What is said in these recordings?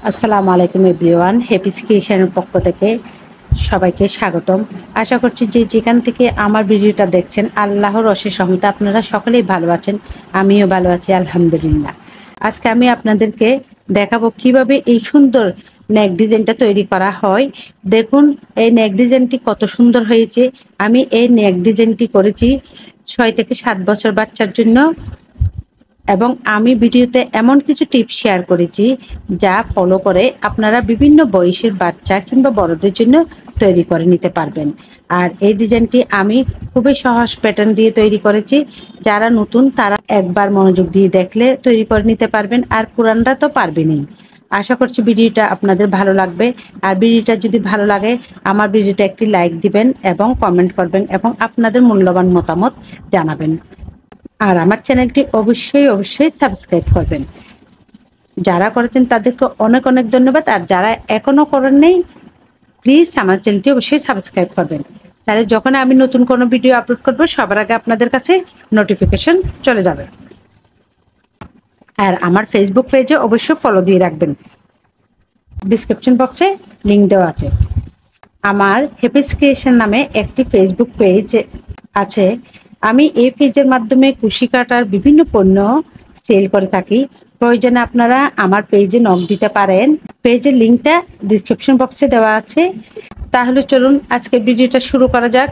আসসালামু আলাইকুম everyone, Happy's ক্রিয়েশনের পক্ষ থেকে সবাইকে স্বাগতম। আশা করছি যে যেখান থেকে আমার ভিডিওটা দেখছেন আল্লাহর অশেষ রহমতে আপনারা সকলেই ভালো আছেন। আমিও ভালো আছি আলহামদুলিল্লাহ। আজকে আমি আপনাদেরকে দেখাবো কিভাবে এই সুন্দর নেক ডিজাইনটা তৈরি করা হয়। দেখুন এই নেক ডিজাইনটি কত সুন্দর হয়েছে। আমি এই নেক ডিজাইনটি করেছি 6 থেকে 7 বছর বাচ্চার জন্য, এবং আমি ভিডিওতে এমন কিছু টিপস শেয়ার করেছি যা ফলো করে আপনারা বিভিন্ন বয়সের বাচ্চা কিংবা বড়দের জন্য তৈরি করে নিতে পারবেন। আর এই ডিজাইনটি আমি খুবই সহজ প্যাটার্ন দিয়ে তৈরি করেছি। যারা নতুন তারা একবার মনোযোগ দিয়ে দেখলে তৈরি করে নিতে পারবেন, আর পুরানরা তো পারবেনই। আশা করছি ভিডিওটা আপনাদের ভালো লাগবে। আর ভিডিওটা যদি ভালো লাগে আমার ভিডিওটা একটি লাইক দিবেন এবং কমেন্ট করবেন এবং আপনাদের মূল্যবান মতামত জানাবেন। আর আমার চ্যানেলটি অবশ্যই সাবস্ক্রাইব করবেন। যারা করেছেন তাদেরকে অনেক অনেক ধন্যবাদ, আর যারা এখনো করেন নেই প্লিজ আমার চ্যানেলটি অবশ্যই সাবস্ক্রাইব করবেন। তাহলে যখন আমি নতুন কোনো ভিডিও আপলোড করব সবার আগে আপনাদের কাছে নোটিফিকেশন চলে যাবে। আর আমার ফেসবুক পেজে অবশ্যই ফলো দিয়ে রাখবেন, ডিসক্রিপশন বক্সে লিংক দেওয়া আছে। আমার হ্যাপিস ক্রিয়েশন নামে একটি ফেসবুক পেজ আছে। আমি এই পেজের মাধ্যমে কুশি কাটার বিভিন্ন পণ্য সেল করে থাকি। প্রয়োজনে আপনারা আমার পেজে নক দিতে পারেন। পেজের লিঙ্কটা ডিসক্রিপশন বক্সে দেওয়া আছে। তাহলে চলুন আজকের ভিডিওটা শুরু করা যাক।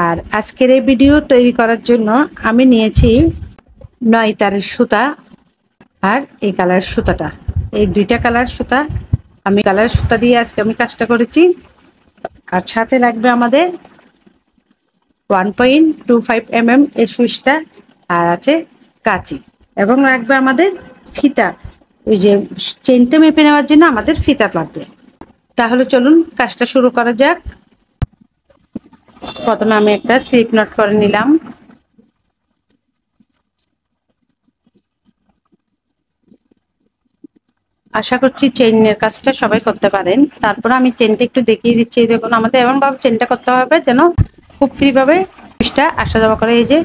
আর আজকের এই ভিডিও তৈরি করার জন্য আমি নিয়েছি 9 তারের সুতা আর এই কালার সুতাটা, এই দুইটা কালার সুতা। আমি কালার সুতা দিয়ে আজকে আমি কাজটা করেছি। আর সাথে লাগবে আমাদের 1.25 mm এর সুইচটা, আর আছে কাঁচি, এবং লাগবে আমাদের ফিতা। ওই যে চেনটা মেপে নেওয়ার জন্য আমাদের ফিতা লাগবে। তাহলে চলুন কাজটা শুরু করা যাক। প্রথমে আমি একটা স্লিপ নট করে নিলাম। আশা করছি চেইনের কাজটা সবাই করতে পারেন। তারপর আমি চেনটা একটু দেখিয়ে দিচ্ছি। দেখুন আমাদের এমনভাবে চেনটা করতে হবে যেন খুব ফ্রিভাবে সুইচটা আসা যাওয়া করে। এই যে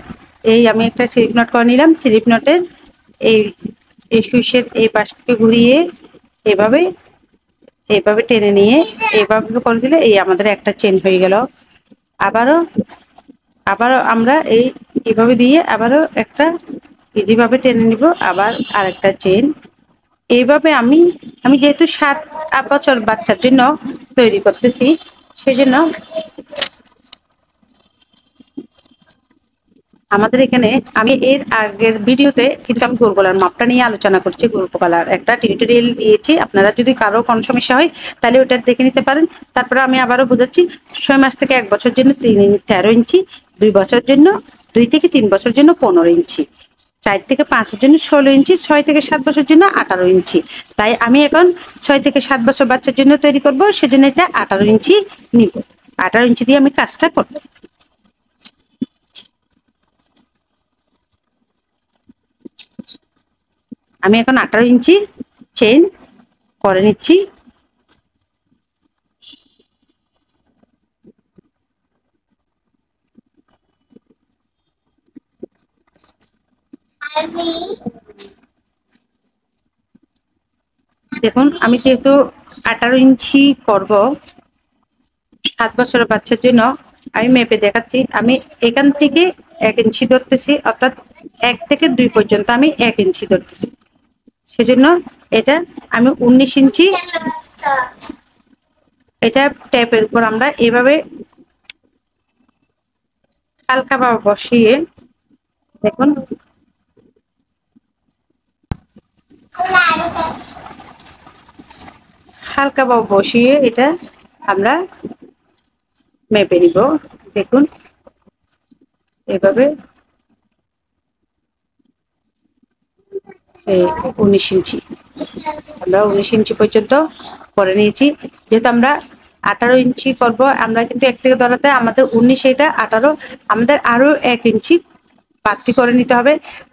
আমি একটা স্লিপ নট করে নিলাম। স্লিপ নটের এই সুইচের এই পাশ থেকে ঘুরিয়ে এভাবে টেনে নিয়ে এভাবে করে দিলে এই আমাদের একটা চেন হয়ে গেল। আবারও আমরা এইভাবে দিয়ে আবারও একটা ইজিভাবে টেনে নিব, আবার আরেকটা চেন। এইভাবে আমি যেহেতু 7-8 বছর বাচ্চার জন্য তৈরি করতেছি, সেজন্য আমাদের এখানে আমি এর আগের ভিডিওতে কিন্তু আমি গোল গলার মাপটা নিয়ে আলোচনা করছি। গোল গলার একটা টিউটোরিয়াল দিয়েছি। আপনারা যদি কারো কোনো সমস্যা হয় তাহলে ওটা দেখে নিতে পারেন। তারপরে আমি আবারও বোঝাচ্ছি। 6 মাস থেকে 1 বছর জন্য 13 ইঞ্চি, 2 বছর জন্য 2 থেকে 3 বছর জন্য 15 ইঞ্চি, 4 থেকে 5 জন্য 16 ইঞ্চি, 6 থেকে 7 বছর জন্য 18 ইঞ্চি। তাই আমি এখন 6 থেকে 7 বছর বাচ্চার জন্য তৈরি করব, সেজন্য এটা 18 ইঞ্চি নিব। 18 ইঞ্চি দিয়ে আমি কাজটা করব। আমি এখন 18 ইঞ্চি চেন করে নিচ্ছি। দেখুন আমি যেহেতু 18 ইঞ্চি করব 7 বছরের বাচ্চার জন্য, আমি মেপে দেখাচ্ছি। আমি এখান থেকে 1 ইঞ্চি ধরতেছি, অর্থাৎ 1 থেকে 2 পর্যন্ত আমি 1 ইঞ্চি ধরতেছি। সেজন্য এটা আমি 19 ইঞ্চি। এটা ট্যাপের উপর আমরা এভাবে হালকাভাবে বসিয়ে, দেখুন হালকাভাবে বসিয়ে এটা আমরা মেপে নিব। দেখুন এভাবে 19 ইঞ্চি আমরা 19 ইঞ্চি পর্যন্ত করে নিয়েছি। যেহেতু আমরা 18 ইঞ্চি করব, আমরা কিন্তু 1 থেকে ধরাতে আমাদের 19, এটা 18, আমাদের আরো 1 ইঞ্চি বাড়তি করে নিতে হবে।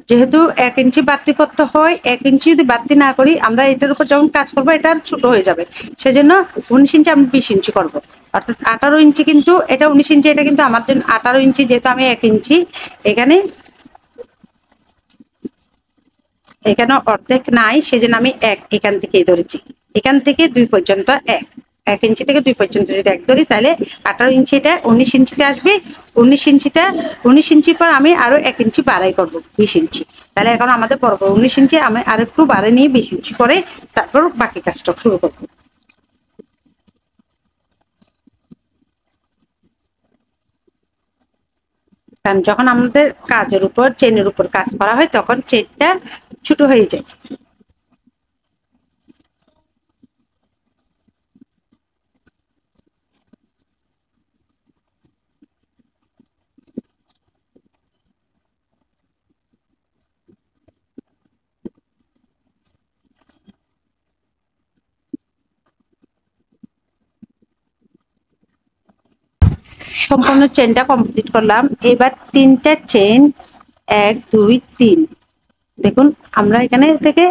যেহেতু 1 ইঞ্চি বাড়তি করতে হয়, 1 ইঞ্চি যদি বাড়তি না করি আমরা এটার উপর যখন কাজ করবো এটা ছোট হয়ে যাবে। সেজন্য 19 ইঞ্চি আমি 20 ইঞ্চি করবো, অর্থাৎ 18 ইঞ্চি কিন্তু এটা 19 ইঞ্চি, এটা কিন্তু আমার জন্য 18 ইঞ্চি। যেহেতু আমি 1 ইঞ্চি এখানে অর্ধেক নাই, সেজন্য আমি এখান থেকেই ধরেছি। এখান থেকে 2 পর্যন্ত 1 ইঞ্চি থেকে 2 পর্যন্ত যদি 1 ধরি তাহলে 18 ইঞ্চিটা 19 ইঞ্চিতে আসবে। 19 ইঞ্চির পর আমি আরো 1 ইঞ্চি বাড়াই করব 20 ইঞ্চি। তাহলে এখন আমাদের বরাবর 19 ইঞ্চি, আমি আর একটু বাড়াই নিয়ে 20 ইঞ্চি করে তারপর বাকি কাজটা শুরু করব। কারণ যখন আমাদের কাজের উপর চেনের উপর কাজ করা হয় তখন চেনটা ছোট হয়ে যায়। সম্পূর্ণ চেনটা কমপ্লিট করলাম। এবার 3টা চেন 1 2 3, দেখুন আমরা এখানে থেকে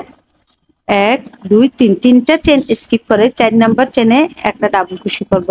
1 2 3 3টা চেন স্কিপ করে 4 নাম্বার চেনে একটা ডাবল কুশি করব।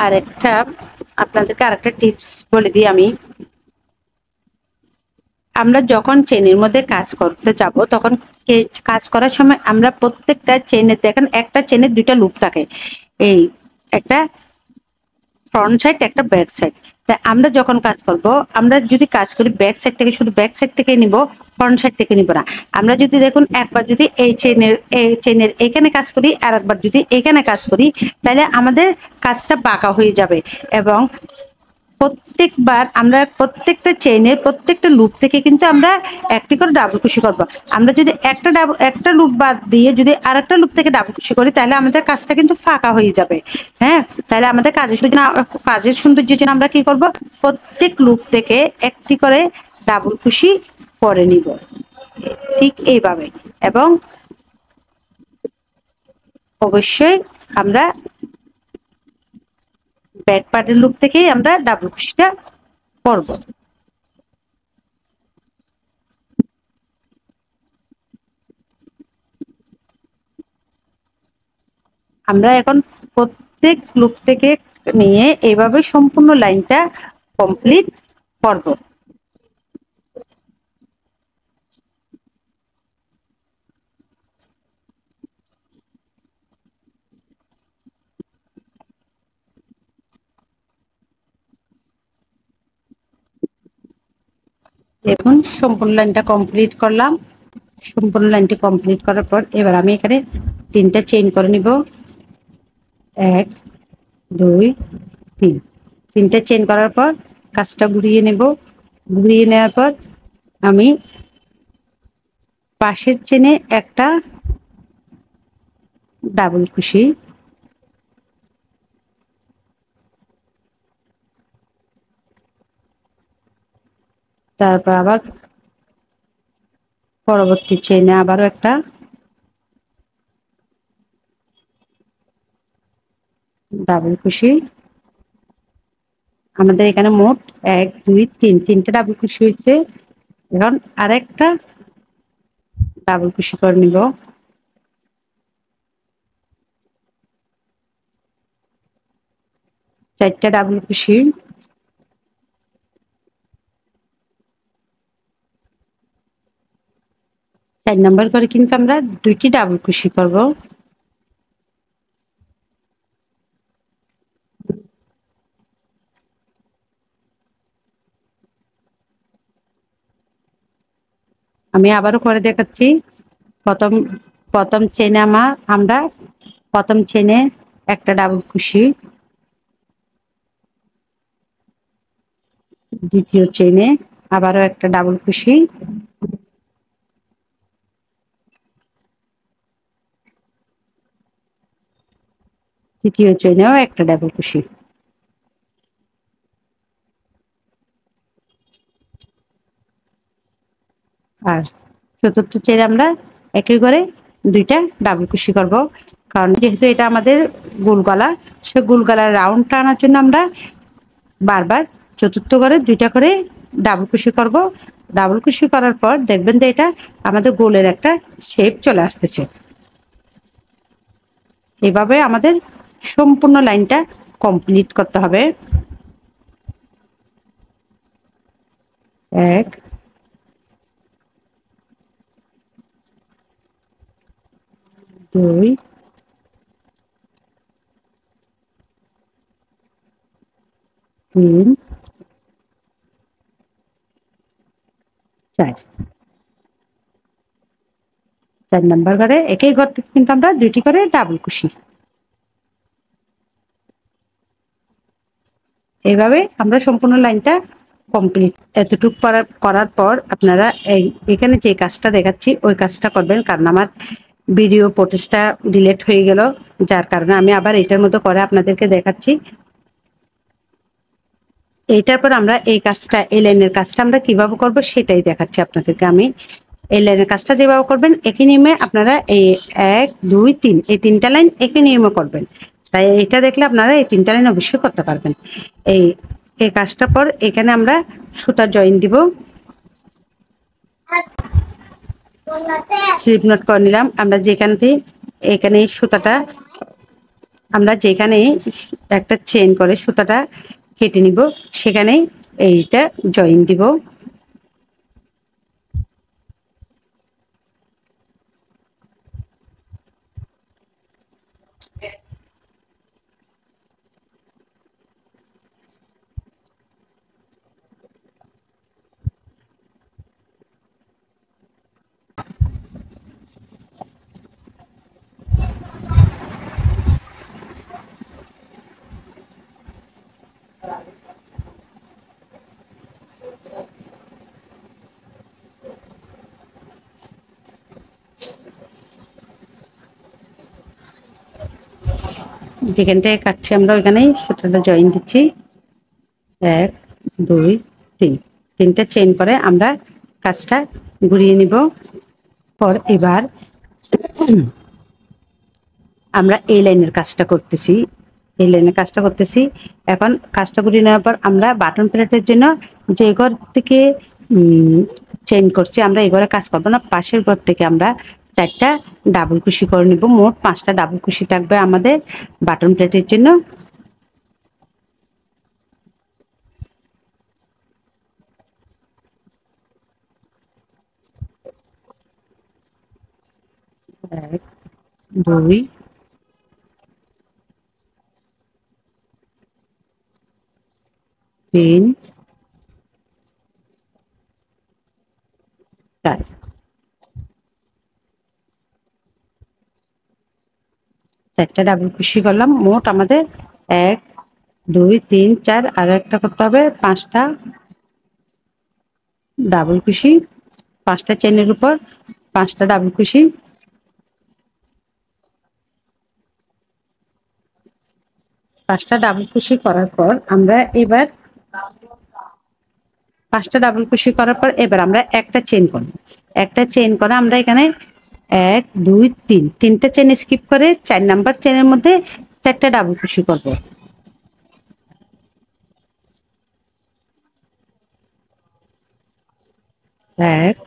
আরেকটা আপনাদেরকে আরেকটা টিপস বলে দিই আমি। আমরা যখন চেনের মধ্যে কাজ করতে যাব তখন কাজ করার সময় আমরা প্রত্যেকটা চেনে দেখেন একটা চেনের 2টা লুপ থাকে, এই একটা ফ্রন্ট সাইড একটা ব্যাক সাইড। তাই আমরা যখন কাজ করব, আমরা যদি কাজ করি ব্যাক সাইড থেকে, শুধু ব্যাক সাইড থেকে নিব, ফ্রন্ট সাইড থেকে নিব না। আমরা যদি দেখুন একবার যদি এই চেনের এখানে কাজ করি আর একবার যদি এখানে কাজ করি তাহলে আমাদের কাজটা বাঁকা হয়ে যাবে। এবং প্রত্যেকবার আমরা প্রত্যেকটা চেইনের প্রত্যেকটা লুপ থেকে কিন্তু আমরা একটি করে ডাবল কুশি করব। আমরা যদি একটা লুপ বাদ দিয়ে যদি আরেকটা লুপ থেকে ডাবল কুশি করি তাহলে আমাদের কাজটা কিন্তু ফাঁকা হয়ে যাবে। হ্যাঁ, তাহলে আমাদের কাজের সৌন্দর্যের জন্য আমরা কি করব, প্রত্যেক লুপ থেকে একটি করে ডাবল কুশি করে নিব, ঠিক এইভাবে। এবং অবশ্যই আমরা ব্যাক পার্টের লুপ থেকেই আমরা ডাবল কুশিটা করব। আমরা এখন প্রত্যেক লুপ থেকে নিয়ে এইভাবে সম্পূর্ণ লাইনটা কমপ্লিট করব। দেখুন সম্পূর্ণ লাইনটা কমপ্লিট করলাম। সম্পূর্ণ লাইনটি কমপ্লিট করার পর এবার আমি এখানে 3টা চেইন করে নিব। 1 2 3, 3টা চেইন করার পর কাজটা ঘুরিয়ে নেব। ঘুরিয়ে নেওয়ার পর আমি পাশের চেনে একটা ডাবল কুশি, তারপর আবার পরবর্তী চেনে আবারও একটা ডাবল কুশি। আমাদের এখানে মোট 1 2 3, 3টে ডাবল কুশি হয়েছে। এখন আরেকটা ডাবল কুশি করে নিব। চারটা ডাবল কুশি, 4 নাম্বার করে কিন্তু আমরা 2টি ডাবল কুশি করব। আমি আবারও করে দেখাচ্ছি। প্রথম প্রথম চেনে আমরা প্রথম চেনে একটা ডাবল কুশি, দ্বিতীয় চেনে আবারও একটা ডাবল কুশি, তৃতীয় চেনেও একটা ডাবল কুশি। আর চতুর্থ চেনে আমরা একই করে 2টা ডাবল কুশি করব। কারণ যেহেতু এটা আমাদের গোল গলা, সে গোল গলার রাউন্ড টানার জন্য আমরা বারবার চতুর্থ করে 2টা করে ডাবল কুশি করব। ডাবল কুশি করার পর দেখবেন যে এটা আমাদের গোলের একটা শেপ চলে আসতেছে। এভাবে আমাদের সম্পূর্ণ লাইনটা কমপ্লিট করতে হবে। 1 2 3 4। 4 নাম্বার ঘরে একই ঘর থেকে কিন্তু আমরা 2টি করে ডাবল কুশি। এইভাবে আমরা সম্পূর্ণ লাইনটা কমপ্লিট। এতটুকু করার পর আপনারা এখানে যে কাজটা দেখাচ্ছি ওই কাজটা করবেন, কারণ আমার ভিডিও ফুটেজটা ডিলিট হয়ে গেল, যার কারণে আমি আবার এটার মতো করে আপনাদেরকে দেখাচ্ছি। এইটার পর আমরা এই কাজটা, এই লাইনের কাজটা আমরা কিভাবে করব সেটাই দেখাচ্ছি আপনাদেরকে আমি। এই লাইনের কাজটা যেভাবে করবেন একই নিয়মে আপনারা এই 1 2 3 এই 3টা লাইন একই নিয়মে করবেন। তাই এটা দেখলে আপনারা এই 3টা লাইন অবশ্যই করতে পারবেন। এই এই কাজটার পর এখানে আমরা সুতা জয়েন দিব। স্লিপ নট করে নিলাম। আমরা যেখান থেকে এখানে সুতাটা আমরা যেখানে একটা চেন করে সুতাটা কেটে নিব, সেখানে এইটা জয়েন দিব। যেখান থেকে কাটছি আমরা ওইখানেই সুতাটা জয়েন দিচ্ছি। 1 2 3 তিনটা চেইন করে আমরা কাজটা ঘুরিয়ে নিব। পর এবার আমরা এই লাইনের কাজটা করতেছি, এই লাইনের কাজটা করতেছি। এখন কাজটা ঘুরিয়ে নেওয়ার পর আমরা বাটন প্লেটের জন্য যে ঘর থেকে চেইন করছি আমরা এই ঘরে কাজ করবো না, পাশের ঘর থেকে আমরা 4টা ডাবল কুশি করে নিব। মোট 5টা ডাবল কুশি থাকবে আমাদের বাটন প্লেটের জন্য। এক, দুই, তিন, চার। 4টা ডাবল কুশি করলাম। মোট আমাদের 1 2 3 4 আর একটা করতে হবে 5টা ডাবল কুশি। 5টা চেনের উপর 5টা ডাবল কুশি। 5টা ডাবল কুশি করার পর আমরা এবার 5টা ডাবল কুশি করার পর এবার আমরা একটা চেন করব। একটা চেন করে আমরা এখানে 1 2 3 তিনটা চেন স্কিপ করে 4 নাম্বার চেনের মধ্যে 4টা ডাবল কুশি করব। 1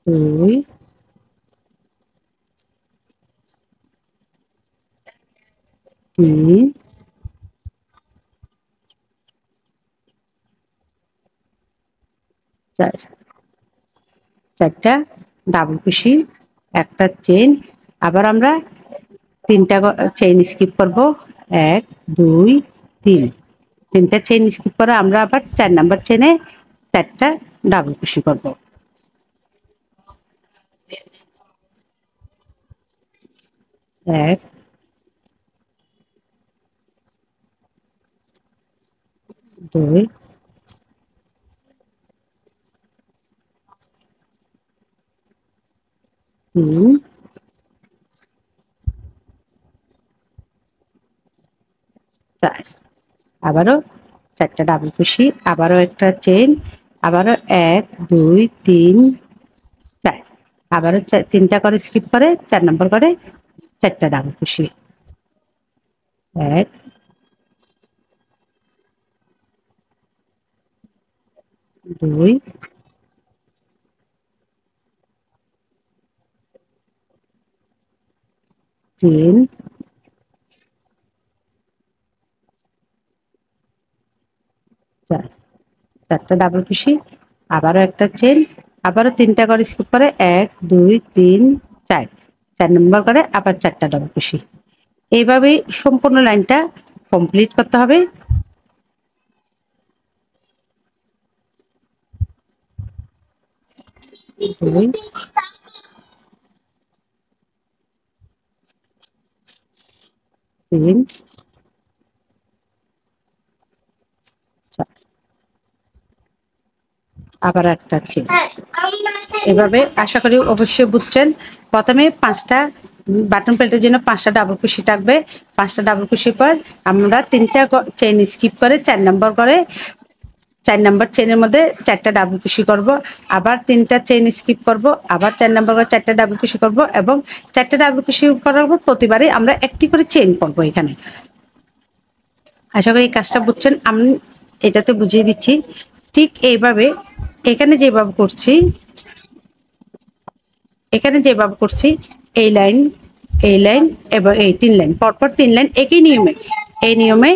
2 3 4। 4টা ডাবল কুশি, একটা চেন। আবার আমরা 3টা চেইন স্কিপ করব। 1 2 3 তিনটা চেইন স্কিপ করে আমরা আবার 4 নাম্বার চেনে 4টা ডাবল কুশি করব। 1 2 3 4। আবারও 4টা ডাবল কুশি, আবারও একটা চেইন, আবারও 1 2 3 4, আবারও তিনটা করে স্কিপ করে 4 নম্বর করে চারটা ডাবল কুশি। 1 2 3 4, চারটা ডাবল কুশি, আবারও একটা চেন, আবারও তিনটা করে স্কিপ করে 1 2 3 4, 4 নম্বর করে আবার চারটা ডাবল কুশি। এইভাবেই সম্পূর্ণ লাইনটা কমপ্লিট করতে হবে। দুই, তিন, চার, আবার একটা চেন। এভাবে আশা করি অবশ্যই বুঝছেন। প্রথমে 5টা বাটন প্লেটের জন্য 5টা ডাবল কুশি থাকবে। 5টা ডাবল কুশির পর আমরা 3টা চেইন স্কিপ করে 4 নম্বর করে 4 নম্বর চেইনের মধ্যে 4টা ডাবল কুশি করব, আবার 3টা চেইন স্কিপ করব, আবার 4 নম্বর করে 4টা ডাবল কুশি করব এবং 4টা ডাবল কুশি করার পর প্রতিবারই আমরা একটি করে চেইন করব এখানে। আশা করি এই কাজটা বুঝছেন। আমি এটাতে বুঝিয়ে দিচ্ছি। ঠিক এইভাবে এখানে যেভাবে করছি, এখানে যেভাবে করছি এই লাইন, এই লাইন এবং এই 3 লাইন পরপর 3 লাইন একই নিয়মে, এই নিয়মে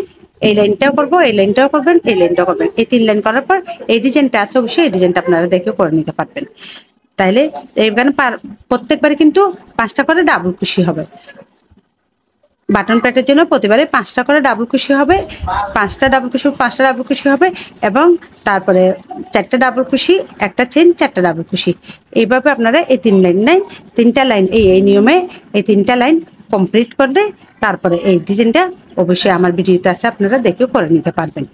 এই লাইনটাও করব, এই লাইনটাও করবেন, এই লাইনটাও করবেন। এই 3 লাইন করার পর এই ডিজাইনটা আছে, অবশ্যই এই ডিজাইনটা আপনারা দেখে করে নিতে পারবেন। তাইলে এইখানে প্রত্যেকবারে কিন্তু 5টা করে ডাবল কুশি হবে। বাটন প্যাটের জন্য প্রতিবারে 5টা করে ডাবল কুশি হবে, 5টা ডাবল কুশি, 5টা ডাবল কুশি হবে এবং তারপরে 4টা ডাবল কুশি, একটা চেন, 4টা ডাবল কুশি। এইভাবে আপনারা এই 3 লাইন নাই 3টা লাইন এই নিয়মে এই 3টা লাইন কমপ্লিট করলে তারপরে এই ডিজাইনটা অবশ্যই আমার ভিডিওতে আছে, আপনারা দেখেও করে নিতে পারবেন।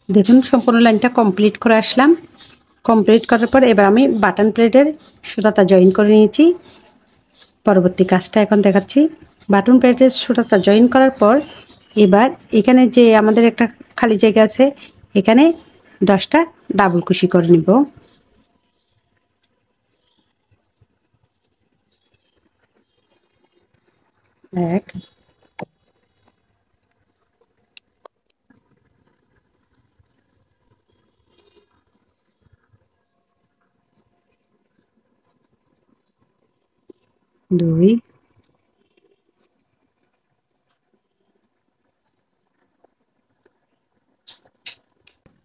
দেখুন সম্পূর্ণ লাইনটা কমপ্লিট করে আসলাম। কমপ্লিট করার পর এবার আমি বাটন প্লেটের সুতাটা জয়েন করে নিয়েছি। পরবর্তী কাজটা এখন দেখাচ্ছি। বাটন প্লেটের সুতাটা জয়েন করার পর এবার এখানে যে আমাদের একটা খালি জায়গা আছে, এখানে 10টা ডাবল কুশি করে নিব। 1 2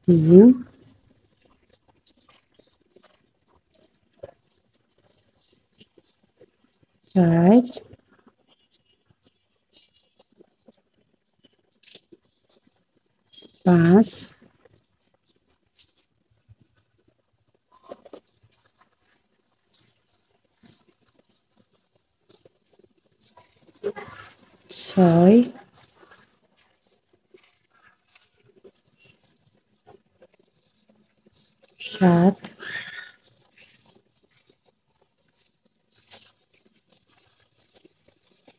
3 4 5 6 7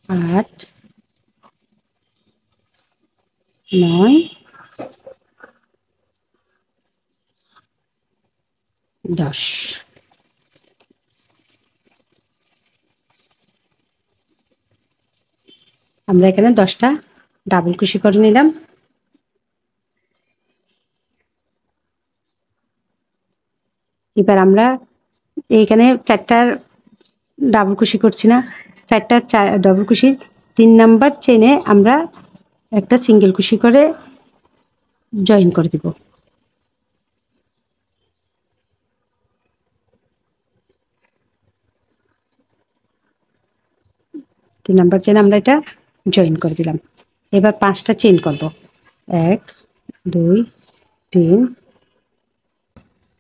8 9 10। আমরা এখানে 10টা ডাবল কুশি করে নিলাম। এবার আমরা এইখানে 4টা ডাবল কুশি করছি না, 4টা ডাবল কুশি 3 নাম্বার চেনে আমরা একটা সিঙ্গেল কুশি করে জয়েন করে দিব। 3 নাম্বার চেনে আমরা এটা জয়েন করে দিলাম। এবার 5টা চেইন করব। 1 2 3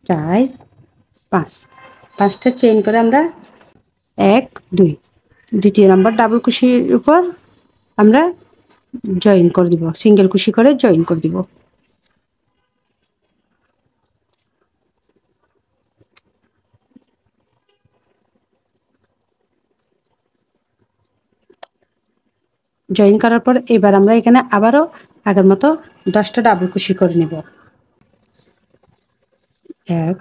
4 5, 5টা চেইন করে আমরা 1 2 দ্বিতীয় নাম্বার ডাবল কুশির উপর আমরা জয়েন করে দিব, সিঙ্গেল কুশি করে জয়েন করে দিব। জয়েন করার পর এবার আমরা এখানে আবারও আগের মতো 10টা ডাবল কুশি করে নেব। এক,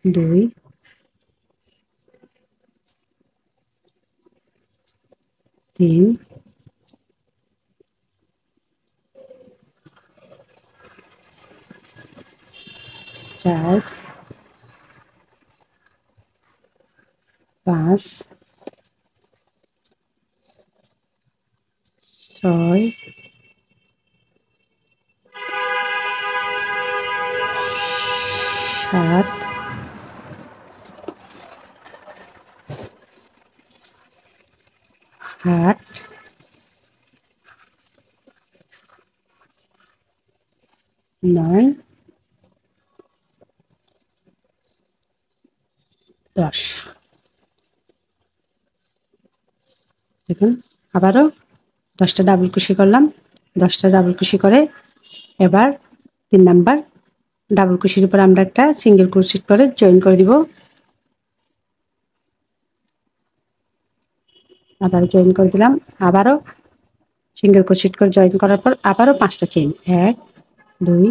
দুই, তিন, চার, পাঁচ, ছয়, সাত, আট, নয়, 10। দেখুন আবারও 10টা ডাবল কুশি করলাম। 10টা ডাবল কুশি করে এবার 3 নাম্বার ডাবল কুশির উপর আমরা একটা সিঙ্গেল ক্রোশেট করে জয়েন করে দিব। আবার জয়েন করে দিলাম। আবারও সিঙ্গেল ক্রোশেট করে জয়েন করার পর আবারও 5টা চেইন, 1, 2,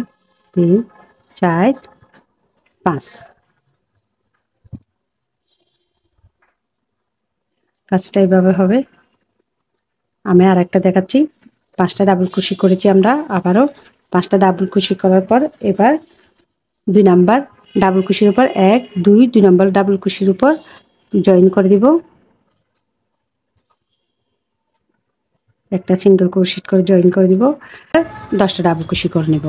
3, 4, 5। কাজটা এইভাবে হবে। আমি আর একটা দেখাচ্ছি। 5টা ডাবল কুশি করেছি আমরা। আবারও 5টা ডাবল কুশি করার পর এবার 2 নাম্বার ডাবল কুশির উপর 1, 2, 2 নাম্বার ডাবল কুশির উপর জয়েন করে দিব। একটা সিঙ্গেল ক্রোশেট করে জয়েন করে দিব। 10টা ডাবল কুশি করে নেব।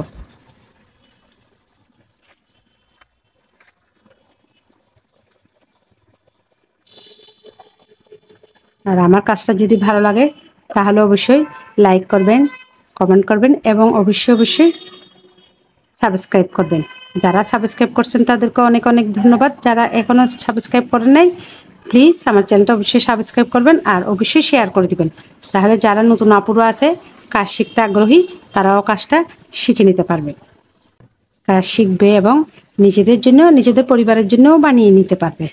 আর আমার কাজটা যদি ভালো লাগে তাহলে অবশ্যই লাইক করবেন, কমেন্ট করবেন এবং অবশ্যই সাবস্ক্রাইব করবেন। যারা সাবস্ক্রাইব করছেন তাদেরকে অনেক অনেক ধন্যবাদ। যারা এখনও সাবস্ক্রাইব করেন নাই প্লিজ আমার চ্যানেলটা অবশ্যই সাবস্ক্রাইব করবেন আর অবশ্যই শেয়ার করে দিবেন। তাহলে যারা নতুন আপুরা আছে কাজ শিখতে আগ্রহী তারাও কাজটা শিখে নিতে পারবে। কাজ শিখবে এবং নিজেদের জন্য নিজেদের পরিবারের জন্যও বানিয়ে নিতে পারবে।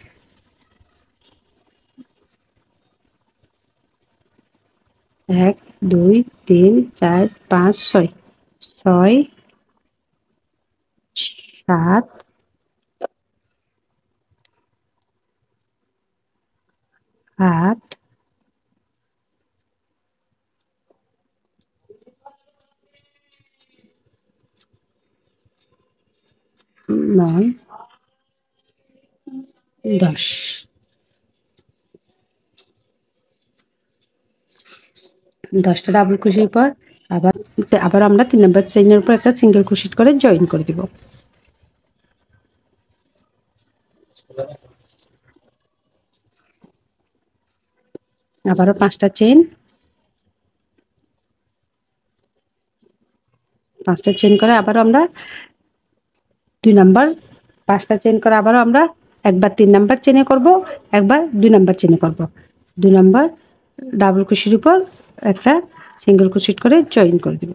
1, 2, 3, 4, 5, 6, 6, 7, 8, 9, 10। 10টা ডাবল কুশির পর আবার আবার আমরা 3 নাম্বার চেইনের উপর একটা সিঙ্গেল ক্রোশেট করে জয়েন করে দিব। আবারও 5টা চেইন, 5টা চেইন করে আবারও আমরা 2 নাম্বার 5টা চেইন করে আবারও আমরা একবার 3 নাম্বার চেইনে করব, একবার 2 নাম্বার চেইনে করব। 2 নাম্বার ডাবল কুশির উপর একটা সিঙ্গেল ক্রোশেট করে জয়েন করে দিব।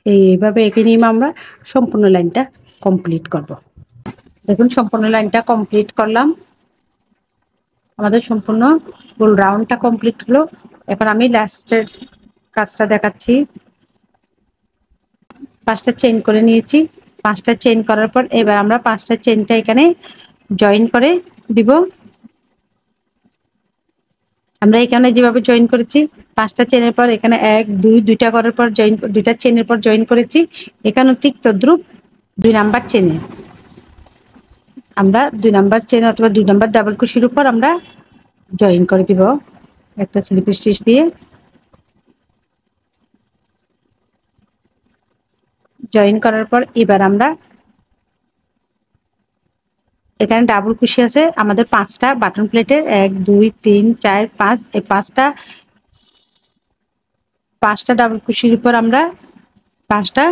এইভাবে এঁকে নিয়ে আমরা সম্পূর্ণ লাইনটা কমপ্লিট করব। দেখুন সম্পূর্ণ লাইনটা কমপ্লিট করলাম। আমাদের সম্পূর্ণ ফুল রাউন্ডটা কমপ্লিট হলো। এখন আমি লাস্টের কাজটা দেখাচ্ছি। 5টা চেইন করে নিয়েছি। 5টা চেইন করার পর এবার আমরা 5টা চেইনটা এখানে জয়েন করে দিব। আমরা এখানে যেভাবে জয়েন করেছি 5টা চেইনের পর এখানে 1, 2, 2টা করার পর জয়েন 2টা চেইনের পর জয়েন করেছি। এখানেও ঠিক তদ্রুপ 2 নাম্বার চেইনে আমরা 2 নাম্বার চেইন অথবা 2 নাম্বার ডাবল কুশির উপর আমরা জয়েন করে দিব একটা স্লিপ স্টিচ দিয়ে। জয়েন করার পর এবার আমরা এখানে ডাবল কুশি আছে আমাদের 5টা বাটন প্লেটের 1, 2, 3, 4, 5 এই 5টা ডাবল কুশির উপর আমরা 5টা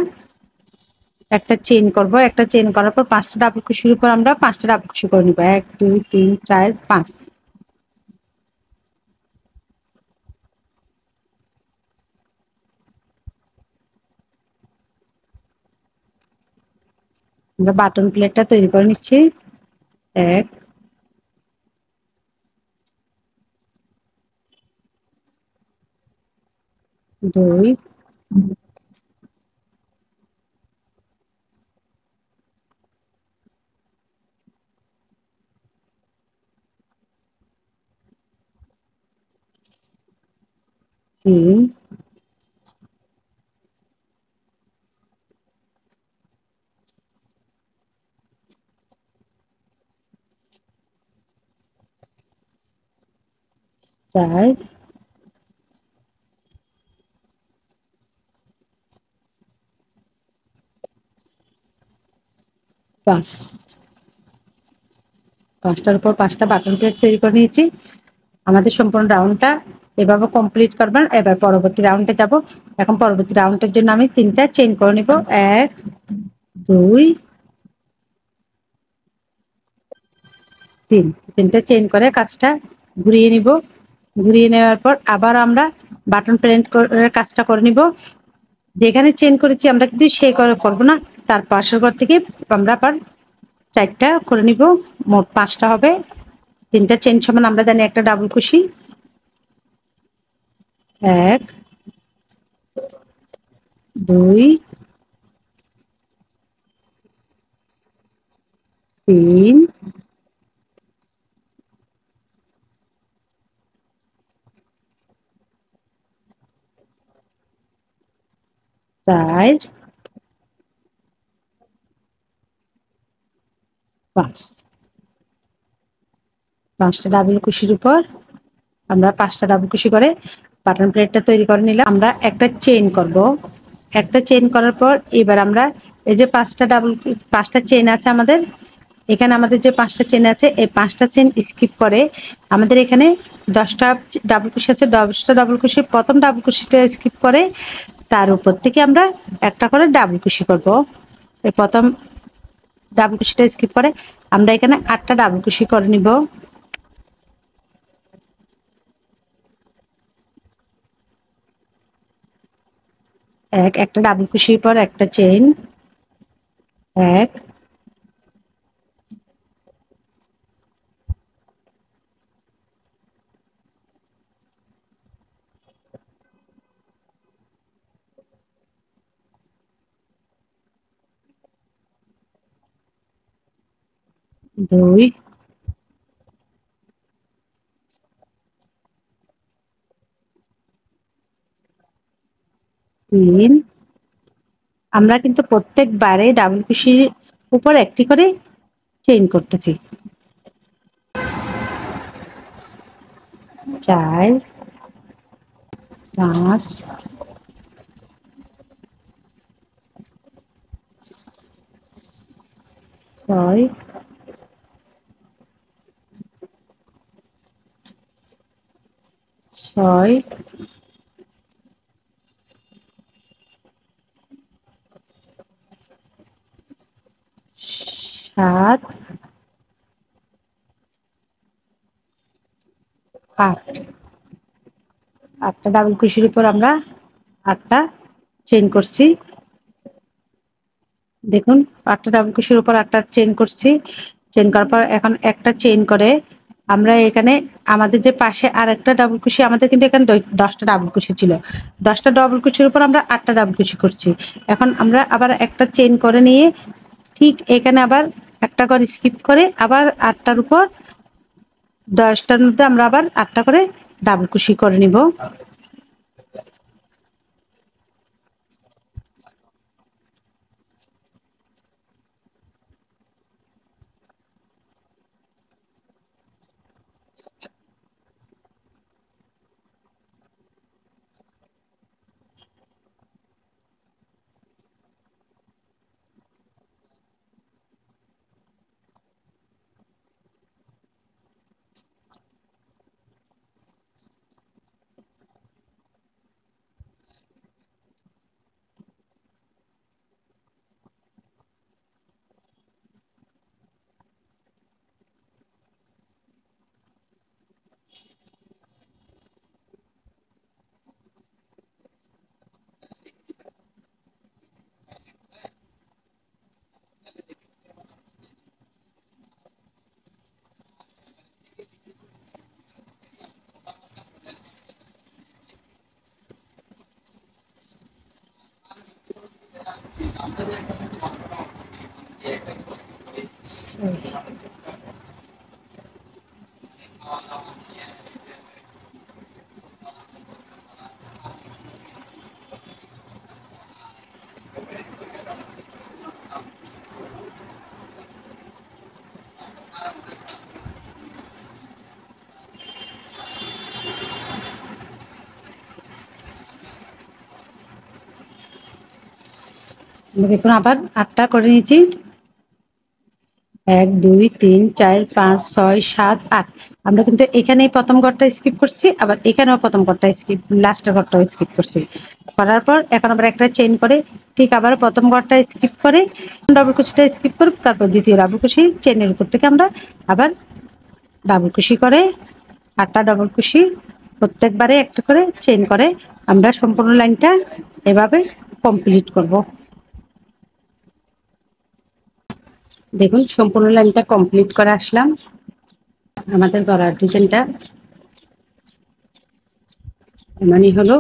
একটা চেইন করব। একটা চেইন করার পর 5টা ডাবল কুশির উপর আমরা 5টা ডাবল কুশি করে নিব। 1, 2, 3, 4, 5। আমরা বাটন প্লেটটা তৈরি করে নিচ্ছি। 1, দুই, 3, 4, 5। 5টার উপর 5টা বাটন প্লেট তৈরি করে নিয়েছি। আমাদের সম্পূর্ণ রাউন্ডটা এভাবে কমপ্লিট করবেন। এবার পরবর্তী রাউন্ডে যাব। এখন পরবর্তী রাউন্ডের জন্য আমি 3টা চেইন করে নিব। 1, 2, 3। 3টা চেইন করে কাজটা ঘুরিয়ে নিব। ঘুরিয়ে নেওয়ার পর আবার আমরা বাটন প্লেট করে কাজটা করে নিব। যেখানে চেইন করেছি আমরা কিন্তু সেই করে করব না, তার পাশের ঘর থেকে আমরা আবার 4টা করে নিব। মোট 5টা হবে। 3টা চেইন সমান আমরা জানি একটা ডাবল কুশি। 1, 2, 3, 4, 5। 5টা ডাবল কুশির উপর আমরা 5টা ডাবল কুশি করে বাটন প্লেটটা তৈরি করে নিলাম। আমরা একটা চেইন করব। একটা চেইন করার পর এবার আমরা এই যে 5টা চেইন আছে আমাদের এখানে, আমাদের যে 5টা চেইন আছে এই 5টা চেইন স্কিপ করে আমাদের এখানে 10টা ডাবল কুশি আছে। 10টা ডাবল কুশি প্রথম ডাবল কুশিটা স্কিপ করে তার উপর থেকে আমরা একটা করে ডাবল কুশি করব। এই প্রথম ডাবল কুশিটা স্কিপ করে আমরা এখানে 8টা ডাবল কুশি করে নিব। একটা ডাবল কুশির পর একটা চেইন। 1, 2, 3। আমরা কিন্তু প্রত্যেকবারে ডাবল কুশির উপর একটি করে চেইন করতেছি। 4, 5, 6, 6, 7, 8। 8টা ডাবল কুশির উপর আমরা 8টা চেইন করছি। দেখুন 8টা ডাবল কুশির উপর 8টা চেইন করছি। চেইন করার পর এখন একটা চেইন করে আমরা এখানে আমাদের যে পাশে আর একটা ডাবল কুশি, আমাদের কিন্তু এখানে 10টা ডাবল কুশি ছিল। 10টা ডাবল কুশির উপর আমরা 8টা ডাবল কুশি করছি। এখন আমরা আবার একটা চেইন করে নিয়ে ঠিক এখানে আবার একটা করে স্কিপ করে আবার 8টার উপর 10টার মধ্যে আমরা আবার 8টা করে ডাবল কুশি করে নিব। দেখুন আবার 8টা করে নিয়েছি। 1 2 3 4 5 6 7 8। আমরা কিন্তু এখানেই প্রথম ঘরটা স্কিপ করছি, আবার এখানেও প্রথম ঘরটা স্কিপ, লাস্টের ঘরটাও স্কিপ করছি। করার পর এখন আবার একটা চেইন করে ঠিক আবার প্রথম ঘরটা স্কিপ করে ডাবল কুশিটা স্কিপ করব, তারপর দ্বিতীয় ডাবল কুশি চেইনের উপর থেকে আমরা আবার ডাবল কুশি করে 8টা ডাবল কুশি প্রত্যেকবারে একটা করে চেইন করে আমরা সম্পূর্ণ লাইনটা এভাবে কমপ্লিট করব। দেখুন সম্পূর্ণ লাইনটা কমপ্লিট করে আসলাম। আমাদের গলার ডিজাইনটা এমনই হলো।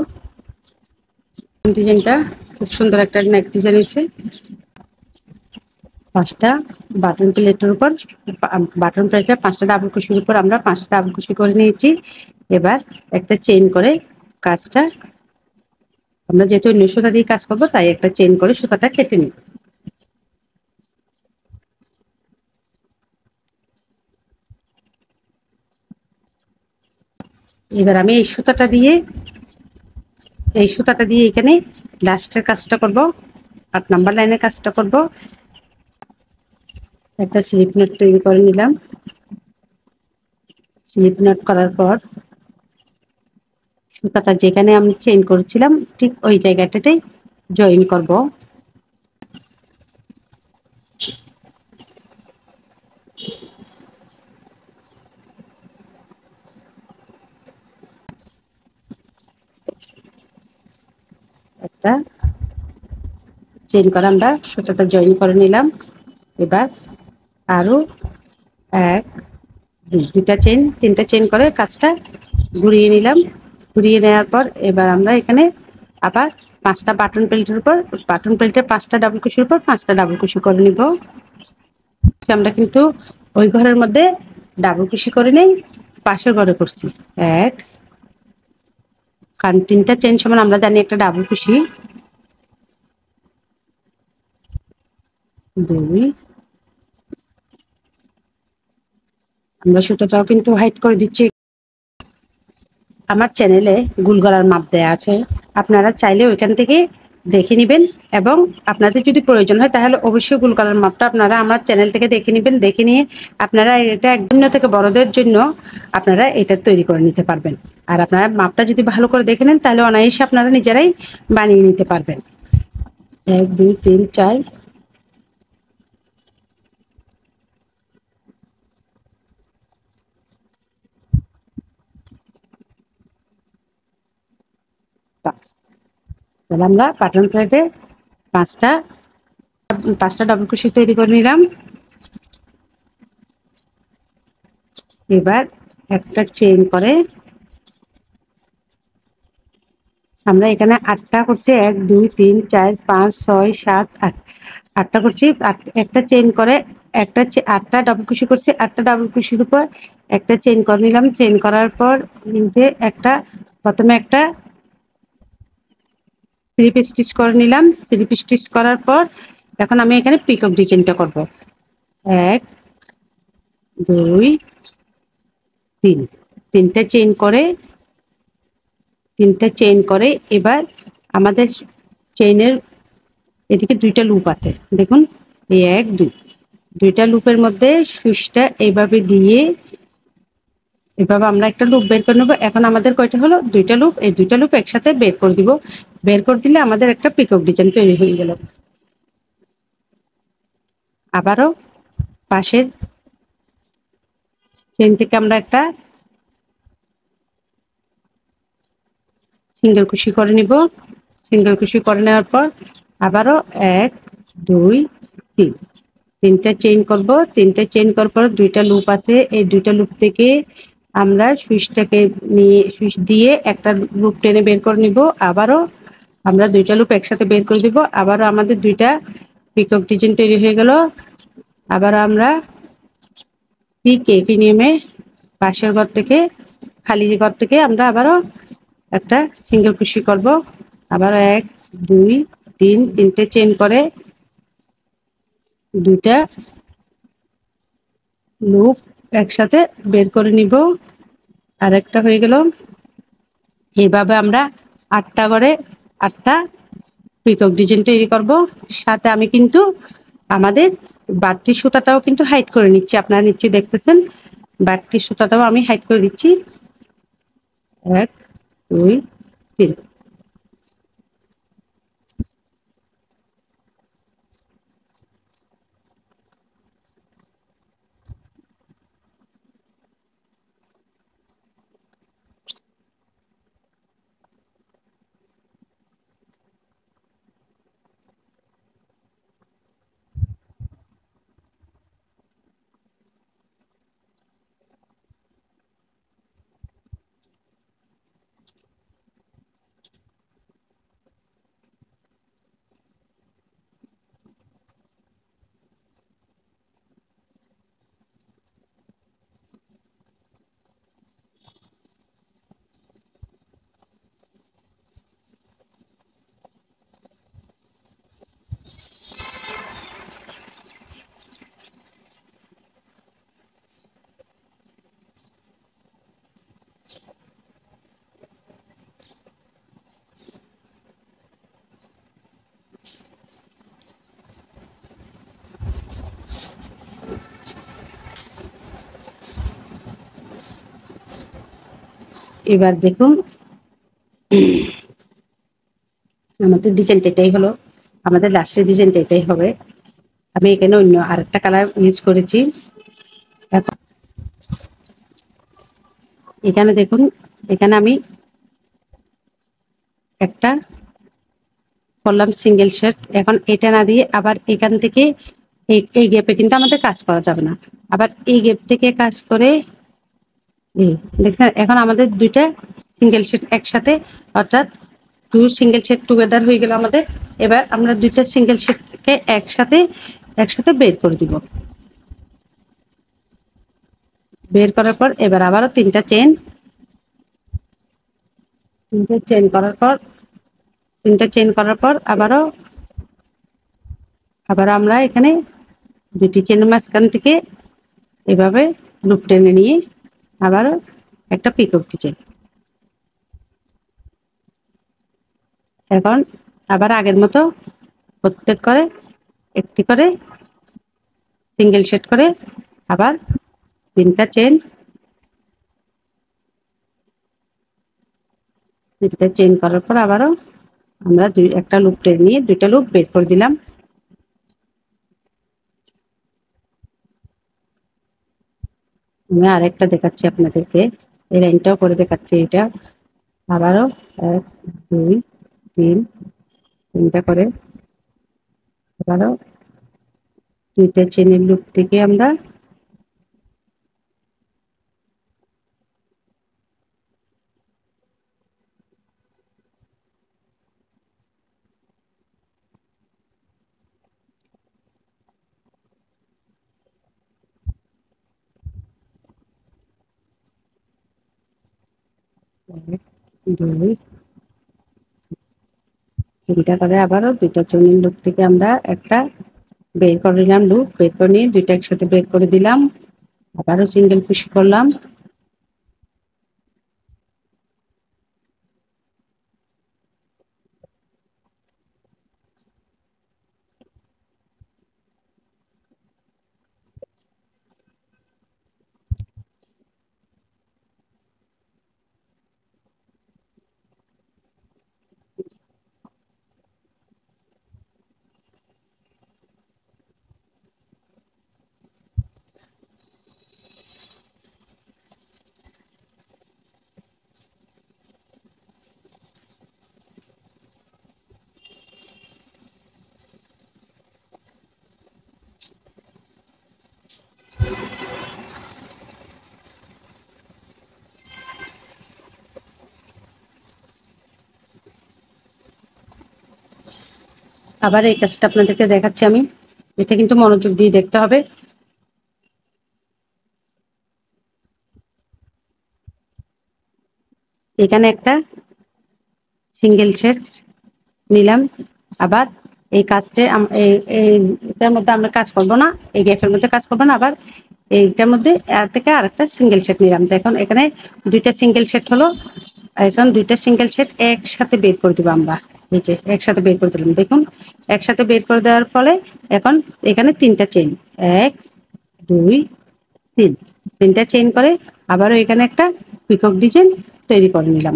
ডিজাইনটা খুব সুন্দর একটা নেক ডিজাইন হয়েছে। 5টা বাটন প্লেটের উপর, বাটন প্লেটে 5টা ডাবল কুশির উপর আমরা 5টা ডাবল কুশি করে নিয়েছি। এবার একটা চেইন করে কাজটা, আমরা যেহেতু অন্য সুতা দিয়ে কাজ করবো তাই একটা চেইন করে সুতাটা কেটে নিই। এবার আমি এই সুতাটা দিয়ে এখানে লাস্টের কাজটা করব, 8 নাম্বার লাইনের কাজটা করব। একটা স্লিপ নট তৈরি করে নিলাম। স্লিপ নট করার পর সুতাটা যেখানে আমি চেইন করেছিলাম ঠিক ওই জায়গাটাতেই জয়েন করব। একটা চেইন করে আমরা সুতাটা জয়েন করে নিলাম। এবার আরো 1 2টা চেইন 3টা চেইন করে কাজটা ঘুরিয়ে নিলাম। ঘুরিয়ে নেওয়ার পর এবার আমরা এখানে আবার 5টা বাটন প্লেটের উপর, বাটন প্লেটে 5টা ডাবল কুশির উপর 5টা ডাবল কুশি করে নিব। আমরা কিন্তু ওই ঘরের মধ্যে ডাবল কুশি করে নেই, পাশের ঘরে করছি। 1 কারণ 3টা চেইন সমান আমরা জানি একটা ডাবল কুশি। 2 আমরা সুতোটাও কিন্তু হাইড করে দিচ্ছি। আমার চ্যানেলে গুল গলার মাপ দেয়া আছে, আপনারা চাইলে ওইখান থেকে দেখে নেবেন এবং আপনাদের যদি প্রয়োজন হয় তাহলে অবশ্যই গুল গলার মাপটা আপনারা আমার চ্যানেল থেকে দেখে নেবেন। দেখে নিয়ে আপনারা এটা একদম থেকে বড়দের জন্য আপনারা এটা তৈরি করে নিতে পারবেন। আর আপনারা মাপটা যদি ভালো করে দেখে নেন তাহলে অনায়াসে আপনারা নিজেরাই বানিয়ে নিতে পারবেন। 1 2 3 4 5। তাহলে আমরা বাটন প্লেটে 5টা ডাবল কুশি তৈরি করে নিলাম। এবার একটা চেইন করে আমরা এখানে 8টা করছি, 1 2 3 4 5 6 7 8, 8টা করছি। একটা চেইন করে 8টা ডাবল কুশি করছি। 8টা ডাবল কুশির উপর একটা চেইন করে নিলাম। চেইন করার পর নিচে প্রথমে একটা স্লিপ স্টিচ করে নিলাম। স্লিপ স্টিচ করার পর এখন আমি এখানে পিকক ডিজাইনটা করব। 1 2 3, 3টা চেইন করে এবার আমাদের চেইনের এদিকে 2টা লুপ আছে, দেখুন এই 1 2, 2টা লুপের মধ্যে সুইচটা এইভাবে দিয়ে এভাবে আমরা একটা লুপ বের করে নেব। এখন আমাদের কয়টা হলো? 2টা লুপ। এই 2টা লুপ একসাথে বের করে দিব। বের করে দিলে আমাদের একটা পিকক ডিজাইন তৈরি হয়ে গেল। আবারও পাশের চেইন থেকে আমরা একটা সিঙ্গেল কুশি করে নিব। সিঙ্গেল কুশি করে নেওয়ার পর আবারও 1 2 3, 3টা চেইন করব। 3টা চেইন করার পর 2টা লুপ আছে, এই 2টা লুপ থেকে আমরা সুইচটাকে নিয়ে সুইচ দিয়ে একটা লুপ টেনে বের করে নিব। আবারও আমরা দুইটা লুপ একসাথে বের করে দিব। আবারও আমাদের দুইটা পিকক ডিজাইন তৈরি হয়ে গেল। আবার আমরা ঠিক একই নিয়মে পাশের ঘর থেকে, খালি ঘর থেকে আমরা আবারও একটা সিঙ্গেল কুশি করব। আবার 1 2 3 তিনটে চেইন করে দুইটা লুপ একসাথে বের করে নিব। আরেকটা হয়ে গেল। এইভাবে আমরা 8টা করে 8টা পিকক ডিজাইন তৈরি করব। সাথে আমি কিন্তু আমাদের বাড়তি সুতাটাও কিন্তু হাইড করে নিচ্ছি। আপনারা নিশ্চয়ই দেখতেছেন, বাড়তি সুতাটাও আমি হাইড করে দিচ্ছি। 1 2 3। এবার দেখুন আমাদের ডিজাইনটা এটাই হলো। আমাদের লাস্টের ডিজাইনটা এটাই হবে। আমি এখানে অন্য আরেকটা কালার ইউজ করেছি। এখন এখানে দেখুন, এখানে আমি একটা করলাম সিঙ্গেল শেড। এখন এটা না দিয়ে আবার এখান থেকে এই গ্যাপে কিন্তু আমাদের কাজ করা যাবে না। আবার এই গ্যাপ থেকে কাজ করে এই দেখছেন, এখন আমাদের দুইটা সিঙ্গেল শেড একসাথে, অর্থাৎ 2 সিঙ্গেল শেড টুগেদার হয়ে গেল আমাদের। এবার আমরা দুইটা সিঙ্গেল শেডকে একসাথে একসাথে বের করে দিব। বের করার পর এবার আবারও তিনটা চেন করার পর আবারও আমরা এখানে দুটি চেনের মাঝখান থেকে এভাবে লুপ টেনে নিয়ে আবারও একটা পিকক ডিজাইন। এখন আবার আগের মতো প্রত্যেক করে একটি করে সিঙ্গেল শেড করে আবার তিনটা চেন করার পর আবারও আমরা একটা লুপ টেনে নিয়ে দুইটা লুপ বের করে দিলাম। আমি আরেকটা দেখাচ্ছি আপনাদেরকে, এই লাইনটাও করে দেখাচ্ছি। এটা আবারও 1 2 3 তিনটা করে আবারও দুইটা চেনের লুপ থেকে আমরা এক, দুই, তিনটা করে আবারও দুইটা চেনের লুপ থেকে আমরা একটা বের করে নিলাম। লুপ বের করে নিয়ে দুইটা একসাথে বের করে দিলাম। আবারও সিঙ্গেল কুশি করলাম। আবার এই কাজটা আপনাদেরকে দেখাচ্ছি আমি। এটা কিন্তু মনোযোগ দিয়ে দেখতে হবে। এখানে একটা সিঙ্গেল শেড নিলাম। আবার এই কাজটা এটার মধ্যে আমরা কাজ করব না, এই গ্যাপের মধ্যে কাজ করব না। আবার এইটার মধ্যে এর থেকে আরেকটা সিঙ্গেল শেড নিলাম। তো এখন এখানে দুইটা সিঙ্গেল শেড হলো। এখন দুইটা সিঙ্গেল শেড একসাথে বের করে দেবো আমরা। এই যে একসাথে বের করে দিলাম, দেখুন একসাথে বের করে দেওয়ার ফলে এখন এখানে তিনটা চেইন, 1 2 3, তিনটা চেইন করে আবারও এখানে একটা পিকক ডিজাইন তৈরি করে নিলাম।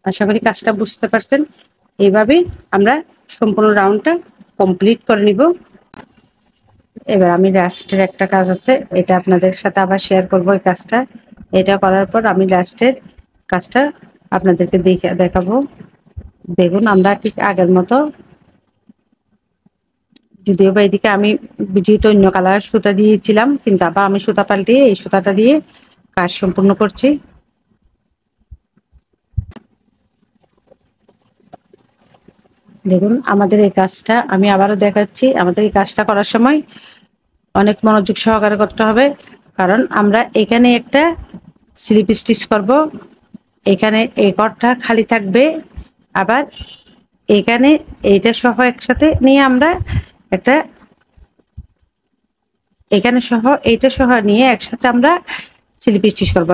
আশা করি কাজটা বুঝতে পারছেন। এইভাবেই আমরা সম্পূর্ণ রাউন্ডটা কমপ্লিট করে নিব। এবার আমি লাস্টের একটা কাজ আছে, এটা আপনাদের সাথে আবার শেয়ার করব। এই কাজটা এটা করার পর আমি লাস্টের কাজটা আপনাদেরকে দেখাবো। দেখুন আমরা ঠিক আগের মতো, যদিও বা এদিকে আমি ভিডিওটা অন্য কালার সুতা দিয়েছিলাম, কিন্তু আবার আমি সুতা পাল্টিয়ে এই সুতাটা দিয়ে কাজ সম্পূর্ণ করছি। দেখুন আমাদের এই কাজটা আমি আবারও দেখাচ্ছি। আমাদের এই কাজটা করার সময় অনেক মনোযোগ সহকারে করতে হবে, কারণ আমরা এখানে একটা স্লিপ স্টিচ করব। এখানে এই ঘরটা খালি থাকবে, আবার এখানে এইটা সহ একসাথে নিয়ে আমরা একটা, এখানে সহ এইটা সহ নিয়ে একসাথে আমরা স্লিপ স্টিচ করবো।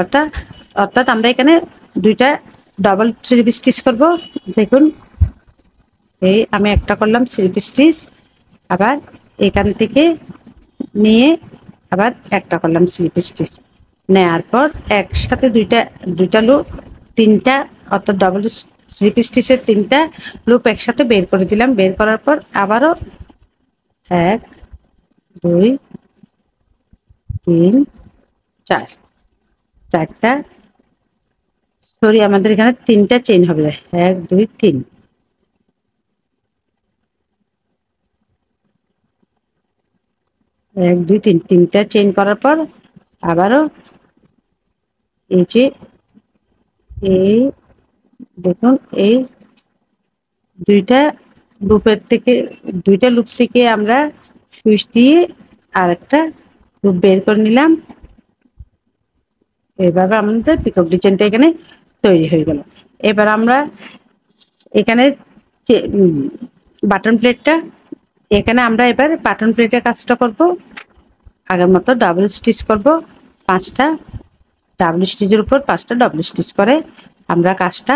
অর্থাৎ আমরা এখানে দুইটা ডাবল স্লিপ স্টিচ করব। দেখুন এই আমি একটা করলাম স্লিপ স্টিচ, আবার এখান থেকে নিয়ে আবার একটা করলাম স্লিপ স্টিচ। নেওয়ার পর একসাথে দুইটা দুইটা লুপ, তিনটা, অর্থাৎ ডাবল স্লিপ স্টিচের তিনটা লুপ একসাথে বের করে দিলাম। বের করার পর আবারও 1 2 3 4, চারটা, সরি আমাদের এখানে তিনটা চেইন হবে। 1 2 3, 1 2 3, তিনটা চেইন করার পর আবারও এই যে এই দেখুন এই দুইটা দুইটা লুপ থেকে আমরা সুইচ দিয়ে আরেকটা লুপ বের করে নিলাম। এইভাবে আমাদের পিকক ডিজাইনটা এখানে তৈরি হয়ে গেল। এবার আমরা এখানে বাটন প্লেটটা, এখানে আমরা এবার বাটন প্লেটের কাজটা করব। আগের মতো ডাবল স্টিচ করব, 5টা ডাবল স্টিচের উপর 5টা ডাবল স্টিচ করে আমরা কাজটা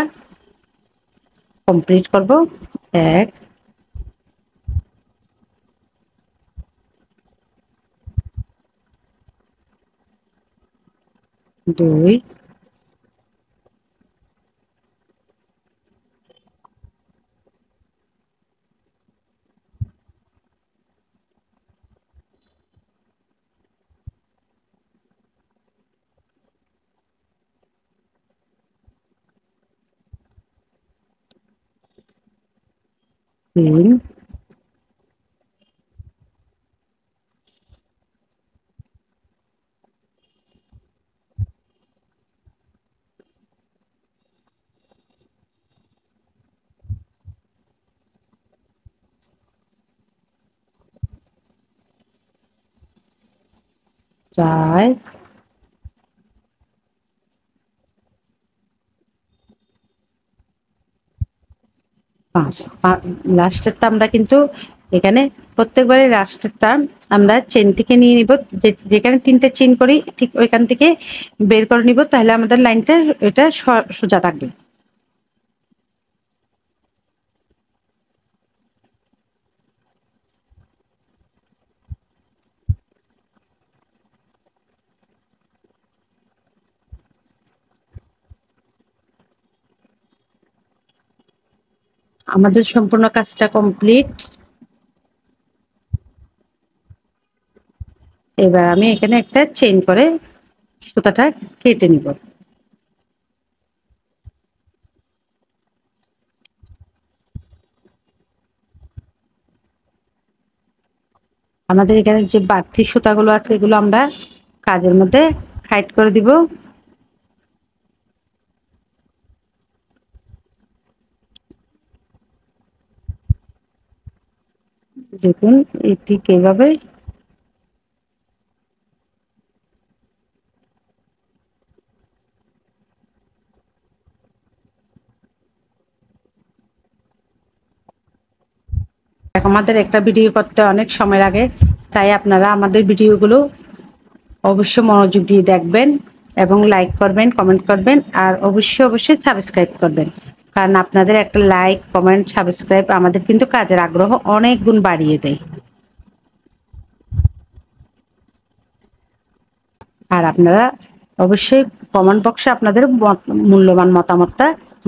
কমপ্লিট করব। 1 2 3 4 5। লাস্টেরটা আমরা কিন্তু এখানে প্রত্যেকবারে লাস্টেরটা আমরা চেন থেকে নিয়ে নিব। যেখানে তিনটা চেন করি ঠিক ওইখান থেকে বের করে নিব, তাহলে আমাদের লাইনটা এটা সোজা থাকবে। আমাদের সম্পূর্ণ কাজটা কমপ্লিট। এবার আমি এখানে একটা চেইন করে সুতাটা কেটে নিব। আমাদের এখানে যে বাড়তি সুতাগুলো আছে এগুলো আমরা কাজের মধ্যে হাইড করে দিব। দেখুন এটি কিভাবে আমাদের একটা ভিডিও করতে অনেক সময় লাগে, তাই আপনারা আমাদের ভিডিওগুলো অবশ্যই মনোযোগ দিয়ে দেখবেন এবং লাইক করবেন, কমেন্ট করবেন, আর অবশ্যই সাবস্ক্রাইব করবেন। কারণ আপনাদের একটা লাইক, কমেন্ট, সাবস্ক্রাইব আমাদের কিন্তু কাজের আগ্রহ অনেক গুণ বাড়িয়ে দেয়। আর আপনারা অবশ্যই কমেন্ট বক্সে আপনাদের মূল্যবান মতামতটা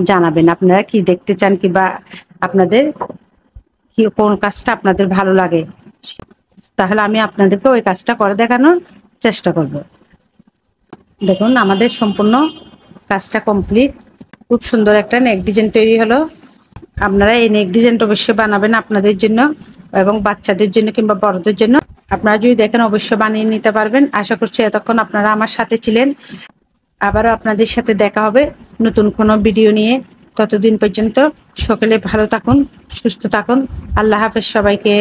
জানাবেন। আপনারা কি দেখতে চান, কিংবা আপনাদের কি কোন কাজটা আপনাদের ভালো লাগে, তাহলে আমি আপনাদেরকে ওই কাজটা করে দেখানোর চেষ্টা করব। দেখুন আমাদের সম্পূর্ণ কাজটা কমপ্লিট। খুব সুন্দর একটা নেক ডিজাইন তৈরি হলো। আপনারা এই নেক ডিজাইনটা অবশ্যই বানাবেন আপনাদের জন্য এবং বাচ্চাদের জন্য কিংবা বড়দের জন্য। আপনারা যদি দেখেন অবশ্যই বানিয়ে নিতে পারবেন। আশা করছি এতক্ষণ আপনারা আমার সাথে ছিলেন। আবারও আপনাদের সাথে দেখা হবে নতুন কোনো ভিডিও নিয়ে। ততদিন পর্যন্ত সকলে ভালো থাকুন, সুস্থ থাকুন। আল্লাহ হাফেজ সবাইকে।